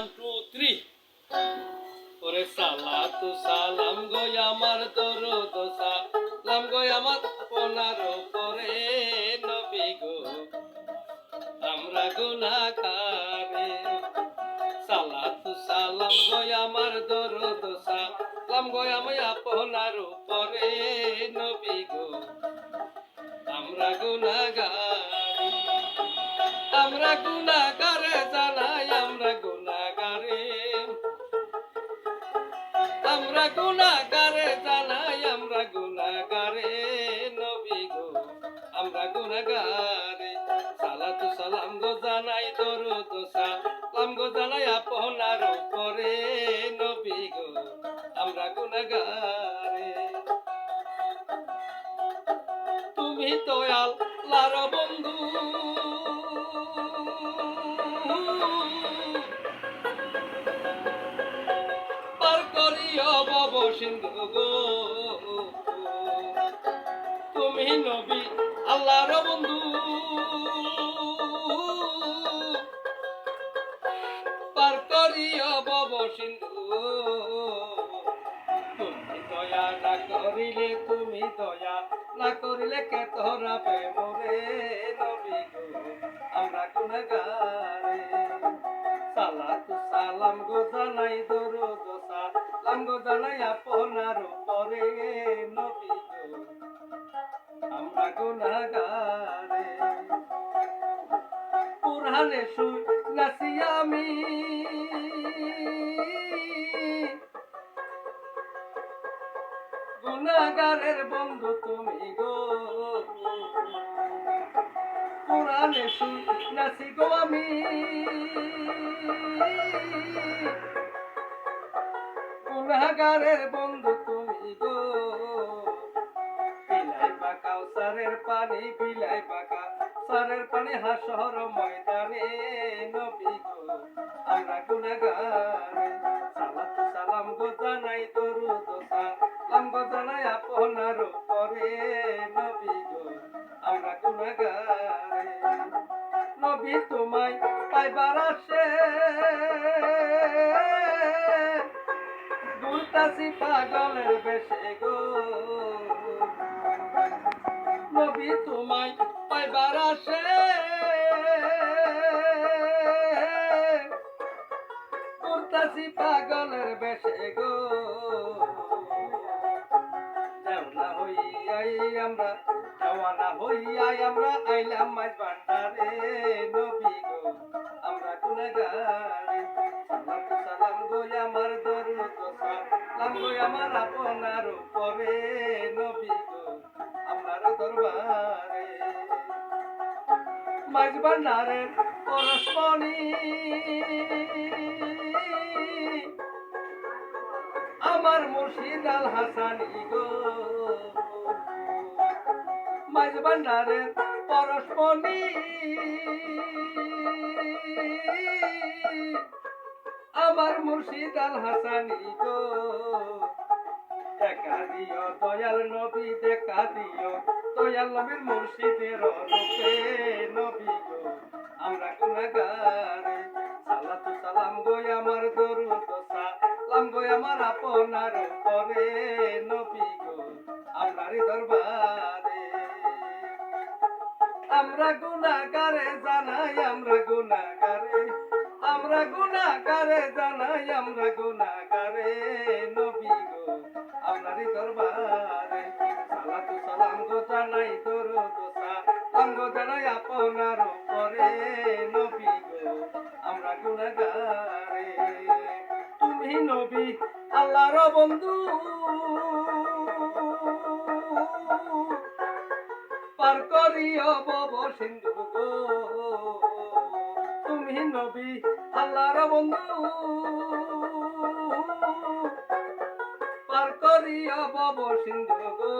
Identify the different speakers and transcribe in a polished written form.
Speaker 1: two three ওরে সালাতু সালাম গো আমার দরুদ সালাম গো আমার আপনার উপরে নবী গো আমরা গুনাহগারে সালাতু সালাম গো আমার দরুদ সালাম গো আমি আপনার উপরে নবী গো আমরা গুনাহগারে আমরা গুনাহগারে জানাই আমরা গুনাহগারে আমরা গুনাহগারে জানাই আমরা গুনাহগারে নবী গো আমরা গুনাহগারে সালাতু সালাম গো জানাই দরুদ সালাম গো জানাই আপনার উপরে নবী গো আমরা গুনাহগারে তুমি তো আল্লাহর বন্ধু পার করিও ভব সিন্ধু গো তুমি নবী আল্লাহর বন্ধু পার করিও ভব সিন্ধু তুমি দয়া না করিলে তুমি দয়া না করিলে কে তোরাবে মোরে নবী গো আমরা গুনাহগারে সালাতু সালাম গো জানাই দরুদ সালাম গো জানাই আপনার উপরে নবী গো আমরা গুনাহগারে কুরআনে শুনেছি আমি গুনাহগারের বন্ধু তুমি গো কুরআনে শুনেছি গো আমি গুনাহগারের বন্ধু তুমি গো বিলাইবা কাউসারের পানি বিলাইবা কাউসারের পানি হাসর ময়দানে নবী গো আমরা গুনাহগারে সালাতু সালাম গো জানাই দরুদ সালাম গো জানাই আপনার উপরে নবী গো আমরা গুনাহগারে নবী তোমায় পাইবার আসে ঘুরতাছি পাগলের বেশে গো নবী তোমায় পাইবার আসে ঘুরতাছি পাগলের বেশে গো দেওনা হইয়াই আমরা দেওয়ানা হইয়াই আমরা আইলাম মাঝ ভান্ডারে নবী গো আমরা গুনাহগারে সালাতু সালাম গো আমার দরুদ সালাম গো আমার আপনার উপরে নবী গো আপনার দরবারে মাঝ ভান্ডারের পরশমণি আমার মুর্শিদ আল হাসানি গো মাঝ ভান্ডারের পরশমণি আমার মুর্শিদ আল হাসানি গো দেখা দিও দয়াল নবী দেখা দিও দয়াল নবীর মুর্শিদের রূপে নবী গো আমরা গুনাহগারে সালাতু সালাম গো আমার দরুদ সালাম গো আমার আপনার উপরে নবী গো আপনার দরবারে আমরা গুনাহগারে জানাই আমরা গুনাহগারে আমরা গুনাহগারে জানাই আমরা গুনাহগারে নবী গো আপনার দরবারে সালাতু সালাম গো জানাই দরুদ সালাম গো জানাই আপনার উপরে নবী গো আমরা গুনাহগারে তুমি নবী আল্লাহর বন্ধু পার করিও ভব সিন্ধু গো তুমি নবী আল্লাহর বন্ধু পার করিও ভব সিন্ধু গো